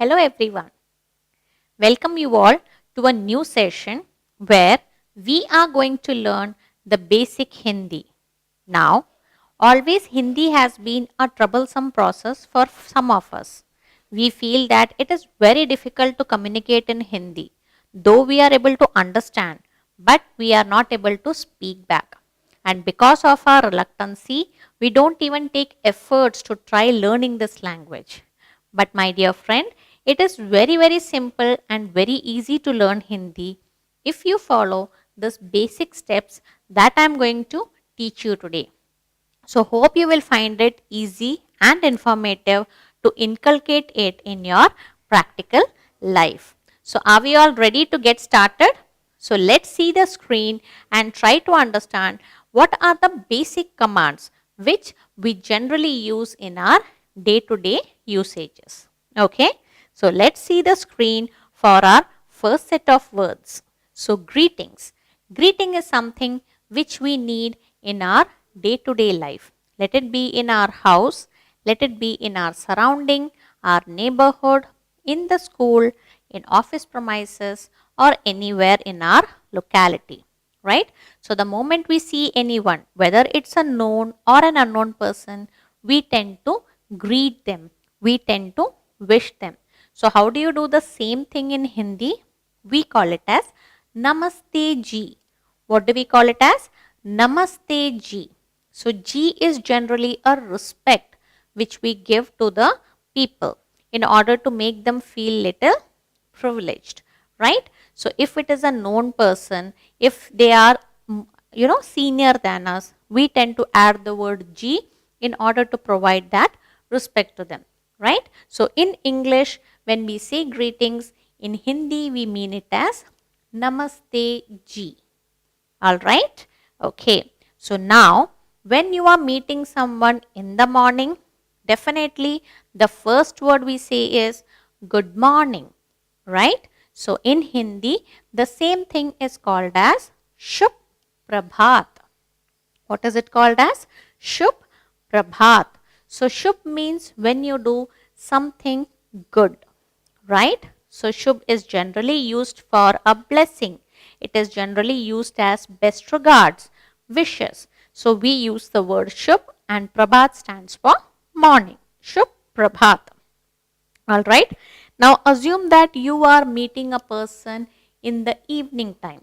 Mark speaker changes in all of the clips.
Speaker 1: Hello everyone. Welcome you all to a new session where we are going to learn the basic Hindi. Now, always Hindi has been a troublesome process for some of us. We feel that it is very difficult to communicate in Hindi, though we are able to understand, but we are not able to speak back. And because of our reluctancy, we don't even take efforts to try learning this language. But my dear friend, it is very simple and very easy to learn Hindi if you follow these basic steps that I am going to teach you today. So hope you will find it easy and informative to inculcate it in your practical life. So are we all ready to get started? So let's see the screen and try to understand what are the basic commands which we generally use in our day-to-day usages. Okay, so let's see the screen for our first set of words. So greetings. Greeting is something which we need in our day-to-day life. Let it be in our house, let it be in our surrounding, our neighborhood, in the school, in office premises, or anywhere in our locality. Right? So the moment we see anyone, whether it's a known or an unknown person, we tend to greet them. We tend to wish them. So how do you do the same thing in Hindi? We call it as Namaste Ji. What do we call it as? Namaste Ji. So Ji is generally a respect which we give to the people in order to make them feel little privileged. Right? So if it is a known person, if they are senior than us, we tend to add the word Ji in order to provide that respect to them. Right? So in English, when we say greetings, in Hindi we mean it as Namaste Ji. Alright? Okay. So now, when you are meeting someone in the morning, definitely the first word we say is good morning. Right? So in Hindi, the same thing is called as Shubh Prabhat. What is it called as? Shubh Prabhat. So Shubh means when you do something good. Right? So Shubh is generally used for a blessing. It is generally used as best regards, wishes. So we use the word Shubh and Prabhat stands for morning. Shubh Prabhat. Alright. Now assume that you are meeting a person in the evening time.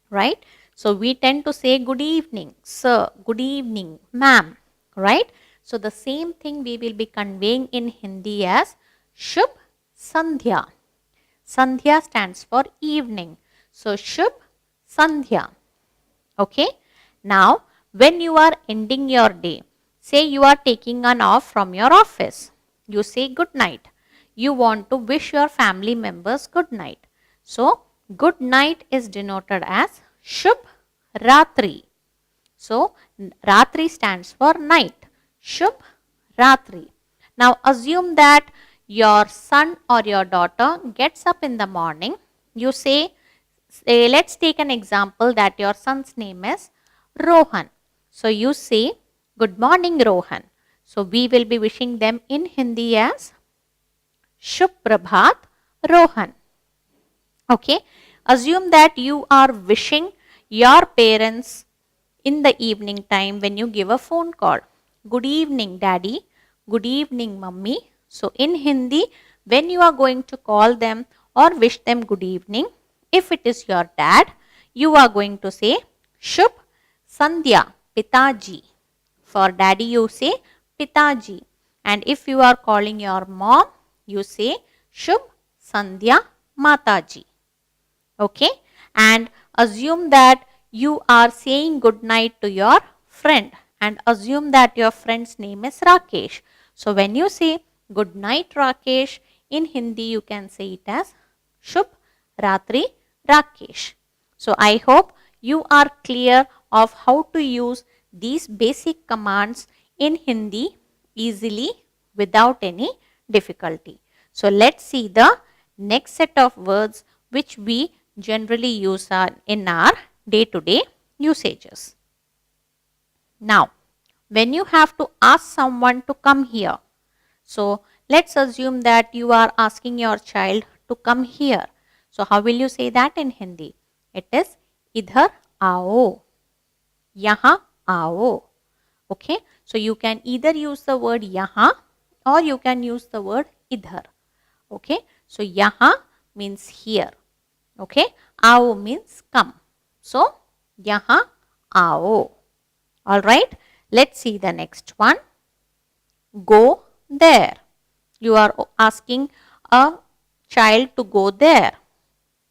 Speaker 1: Right. So we tend to say good evening, sir, good evening, ma'am. Right. So the same thing we will be conveying in Hindi as Shubh Sandhya. Sandhya stands for evening. So Shubh Sandhya. Okay. Now when you are ending your day, say you are taking an off from your office. You say good night. You want to wish your family members good night. So, good night is denoted as Shubh Ratri. So, Ratri stands for night. Shubh Ratri. Now, assume that your son or your daughter gets up in the morning. You say, let's take an example that your son's name is Rohan. So, you say, good morning Rohan. So, we will be wishing them in Hindi as Shubh Prabhat Rohan. Okay. Assume that you are wishing your parents in the evening time when you give a phone call. Good evening daddy. Good evening mummy. So in Hindi, when you are going to call them or wish them good evening, if it is your dad, you are going to say Shubh Sandhya Pitaji. For daddy you say Pitaji. And if you are calling your mom, you say Shubh Sandhya Mataji. Okay. And assume that you are saying good night to your friend. And assume that your friend's name is Rakesh. So when you say good night Rakesh, in Hindi you can say it as Shubh Ratri Rakesh. So I hope you are clear of how to use these basic commands in Hindi easily without any difficulty. So let's see the next set of words which we generally use in our day-to-day usages. Now, when you have to ask someone to come here, so let's assume that you are asking your child to come here. So how will you say that in Hindi? It is idhar aao. Yahan aao. Okay, so you can either use the word yahan or you can use the word idhar. Okay, so yahan means here. Okay, aao means come. So yahan aao. All right, let's see the next one. Go there. You are asking a child to go there.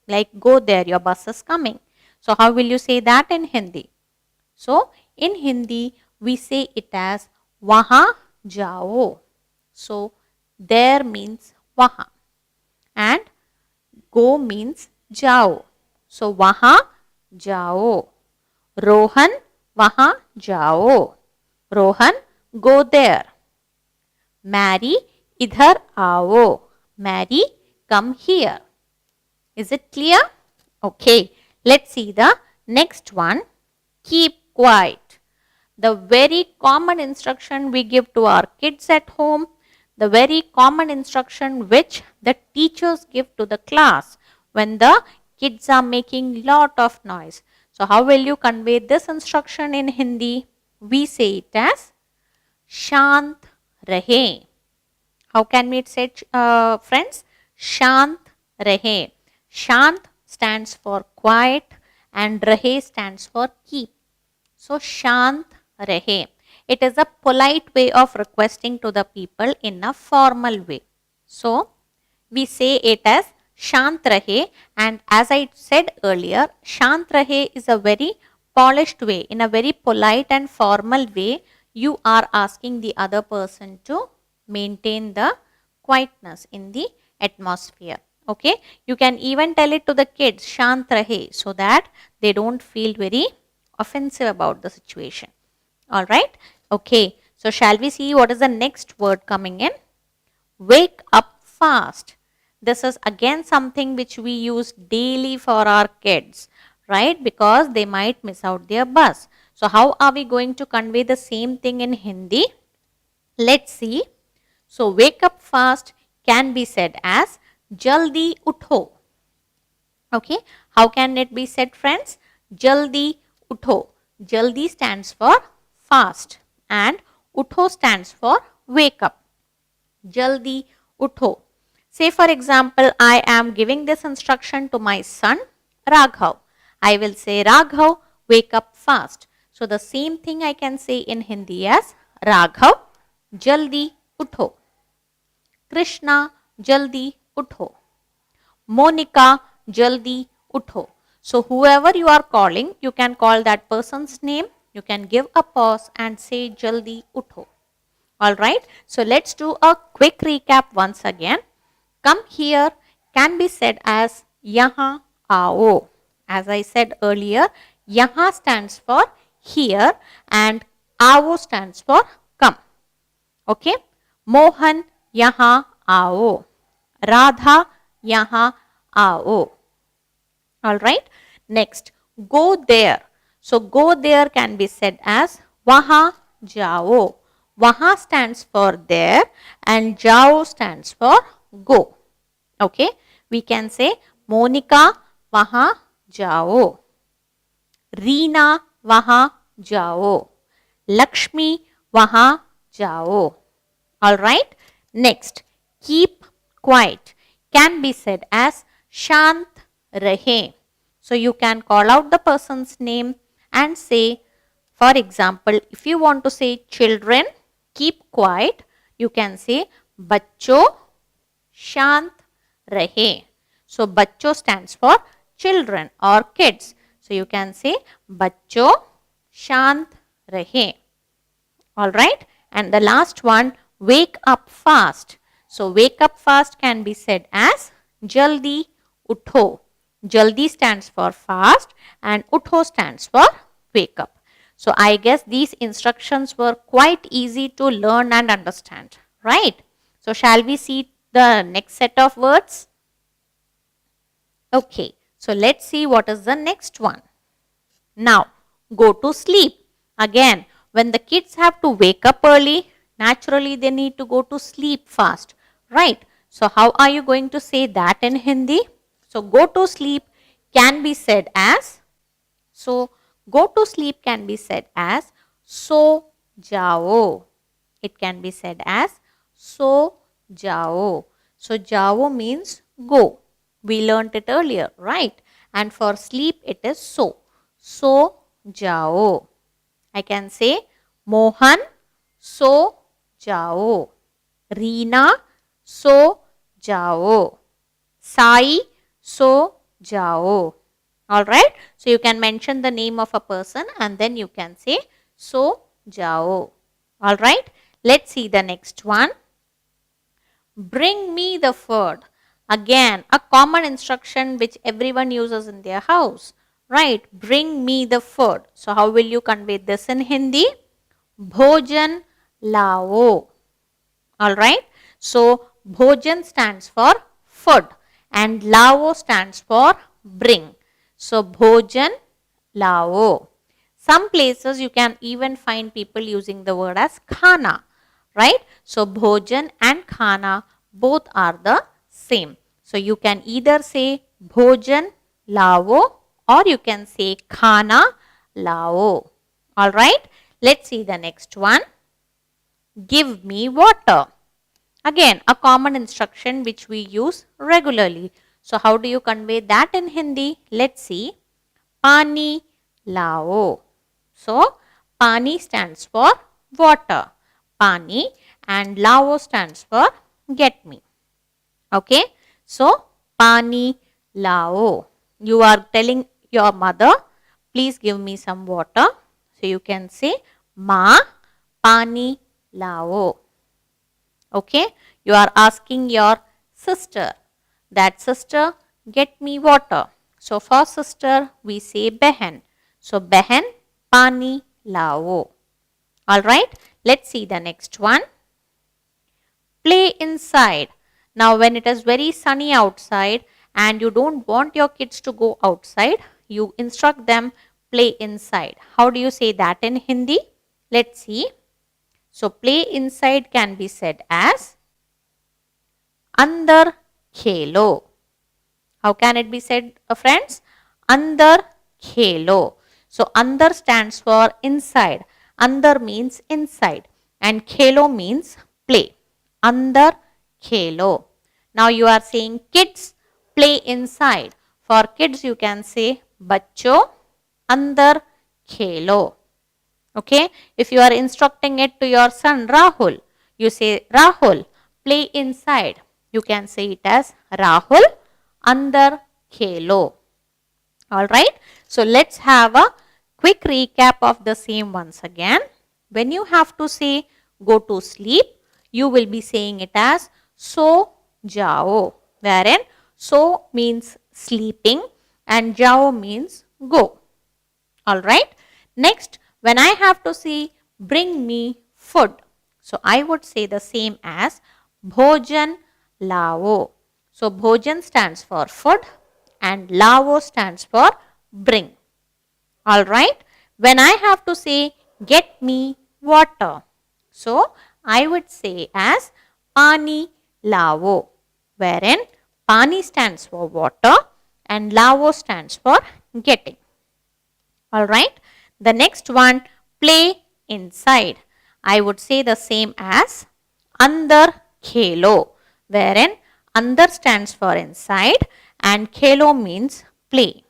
Speaker 1: Like go there, your bus is coming. So how will you say that in Hindi? So in Hindi, we say it as wahan jao. So there means wahan and go means jao. So wahan jao. Rohan wahan jao. Rohan, go there. Mary, idhar aao. Mary, come here. Is it clear? Okay, let's see the next one. Keep quiet. The very common instruction we give to our kids at home, the very common instruction which the teachers give to the class when the kids are making lot of noise. So how will you convey this instruction in Hindi? We say it as Shant rahe. How can we say it, friends? Shant rahe. Shant stands for quiet and rahe stands for keep. So Shant rahe. It is a polite way of requesting to the people in a formal way. So we say it as Shant rahe, and as I said earlier, Shant rahe is a very polished way, in a very polite and formal way you are asking the other person to maintain the quietness in the atmosphere. Okay, you can even tell it to the kids, Shant rahe, so that they don't feel very offensive about the situation. All right. Okay, so shall we see what is the next word coming in? Wake up fast. This is again something which we use daily for our kids, right? Because they might miss out their bus. So how are we going to convey the same thing in Hindi? Let's see. So wake up fast can be said as Jaldi utho. Okay, how can it be said, friends? Jaldi utho. Jaldi stands for fast and utho stands for wake up. Jaldi utho. Say for example, I am giving this instruction to my son Raghav. I will say, Raghav, wake up fast. So the same thing I can say in Hindi as Raghav, Jaldi utho. Krishna, Jaldi utho. Monica, Jaldi utho. So whoever you are calling, you can call that person's name. You can give a pause and say Jaldi utho. Alright, so let's do a quick recap once again. Come here can be said as Yahan aao. As I said earlier, Yahan stands for here and aao stands for come. Okay, Mohan, Yahan aao. Radha, Yahan aao. Alright, next, go there. So go there can be said as Wahan jao. Wahan stands for there and jao stands for go. Okay, we can say Monica wahan jao. Reena wahan jao. Lakshmi wahan jao. Alright, next, keep quiet can be said as Shant rahe. So you can call out the person's name and say, for example, if you want to say children, keep quiet, you can say Bachcho Shant rahe. So Bachcho stands for children or kids. So you can say Bachcho Shant rahe. Alright. And the last one, wake up fast. So wake up fast can be said as Jaldi utho. Jaldi stands for fast and utho stands for wake up. So I guess these instructions were quite easy to learn and understand, right? So shall we see the next set of words? Okay, so let's see what is the next one. Now, go to sleep. Again, when the kids have to wake up early, naturally they need to go to sleep fast. right? So how are you going to say that in Hindi? So go to sleep can be said as, so go to sleep can be said as so jao. It can be said as so jao. So jao means go. We learnt it earlier, right? And for sleep it is so. So jao. I can say Mohan so jao. Reena so jao. Sai so jao. Alright. So you can mention the name of a person and then you can say so jao. Alright. Let's see the next one. Bring me the food. Again, a common instruction which everyone uses in their house. Right. Bring me the food. So how will you convey this in Hindi? Bhojan lao. Alright. So bhojan stands for food and lao stands for bring. So bhojan lao. Some places you can even find people using the word as khana, right? So bhojan and khana both are the same. So you can either say bhojan lao or you can say khana lao. Alright, let's see the next one. Give me water. Again, a common instruction which we use regularly. So how do you convey that in Hindi? Let's see. Pani lao. So pani stands for water. Pani and lao stands for get me. Okay. So pani lao. You are telling your mother, please give me some water. So you can say Ma pani lao. Okay. You are asking your sister, that sister get me water. So for sister we say behen. So behen pani lao. Alright, let's see the next one. Play inside. Now when it is very sunny outside and you don't want your kids to go outside, you instruct them play inside. How do you say that in Hindi? Let's see. So play inside can be said as andar khelo. How can it be said, friends? Andar khelo. So andar stands for inside. Andar means inside and khelo means play. Andar khelo. Now you are saying kids play inside. For kids you can say bachcho andar khelo. Okay. If you are instructing it to your son Rahul, you say Rahul play inside. You can say it as Rahul andar khelo. Alright. So let's have a quick recap of the same once again. When you have to say go to sleep, you will be saying it as so jao, wherein so means sleeping and jao means go. Alright. Next, when I have to say bring me food, so I would say the same as bhojan lao. So bhojan stands for food and lao stands for bring. Alright. When I have to say get me water, so I would say as pani lao, wherein pani stands for water and lao stands for getting. Alright. The next one, play inside. I would say the same as andar khelo, wherein andar stands for inside and khelo means play.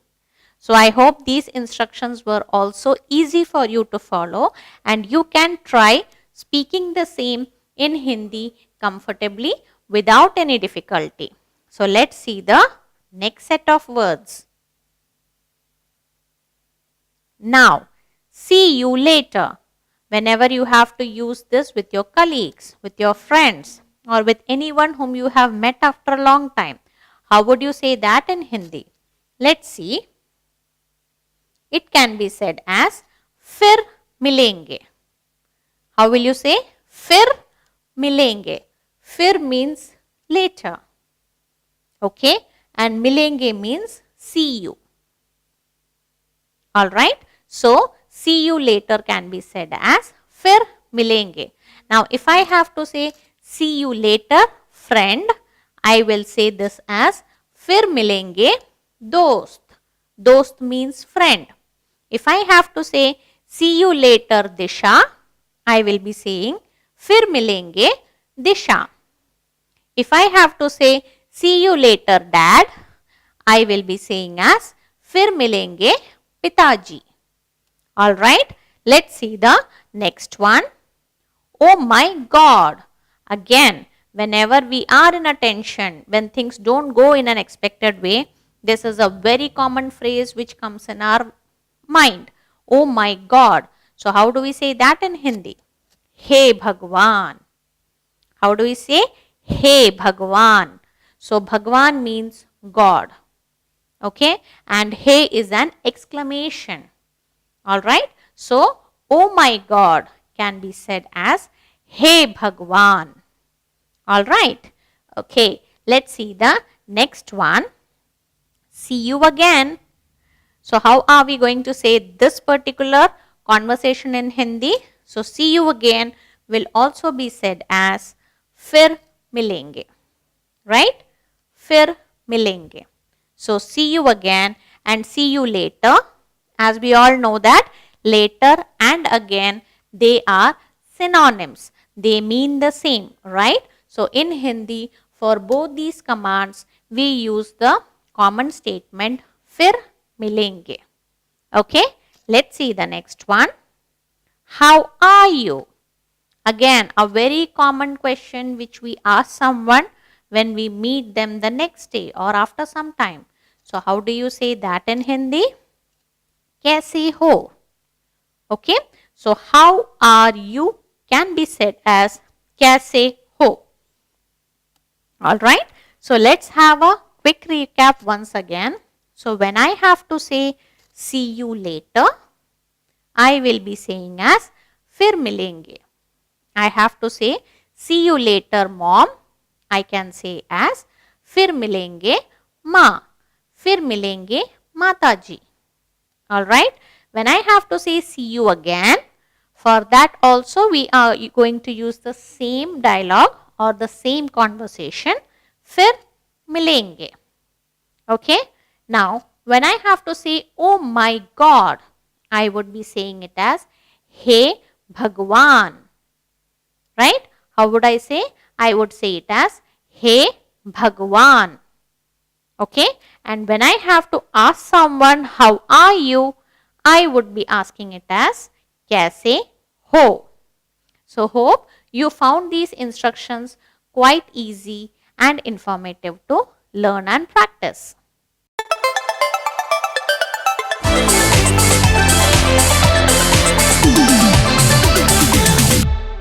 Speaker 1: So I hope these instructions were also easy for you to follow and you can try speaking the same in Hindi comfortably without any difficulty. So let's see the next set of words. Now, see you later. Whenever you have to use this with your colleagues, with your friends or with anyone whom you have met after a long time, how would you say that in Hindi? Let's see. It can be said as fir milenge. How will you say? Fir milenge. Fir means later. Okay. And milenge means see you. Alright. So, see you later can be said as fir milenge. Now, if I have to say see you later friend, I will say this as fir milenge dost. Dost means friend. If I have to say see you later Disha, I will be saying fir milenge Disha. If I have to say see you later dad, I will be saying as fir milenge Pitaji. Alright, let's see the next one. Oh my God. Again, whenever we are in a tension, when things don't go in an expected way, this is a very common phrase which comes in our mind. Oh my God. So how do we say that in Hindi? Hey Bhagwan. How do we say? Hey Bhagwan. So Bhagwan means God. Okay, and hey is an exclamation. Alright, so oh my God can be said as Hey Bhagwan. Alright, okay, let's see the next one. See you again. So how are we going to say this particular conversation in Hindi? So see you again will also be said as Fir milenge. Right? Fir milenge. So see you again and see you later. As we all know that later and again they are synonyms. They mean the same, right? So in Hindi for both these commands we use the common statement fir milenge. Okay, let's see the next one. How are you? Again, a very common question which we ask someone when we meet them the next day or after some time. So how do you say that in Hindi? Kaise ho? Okay, so how are you can be said as kaise ho. Alright, so let's have a quick recap once again. So when I have to say see you later, I will be saying as fir milenge. I have to say see you later mom, I can say as fir milenge ma. Fir milenge Mataji. Alright. When I have to say see you again, for that also we are going to use the same dialogue or the same conversation. Fir milenge. Okay. Now, when I have to say oh my God, I would be saying it as Hey Bhagwan. Right? How would I say? I would say it as Hey Bhagwan. Okay, and when I have to ask someone how are you, I would be asking it as kaise ho. So hope you found these instructions quite easy and informative to learn and practice.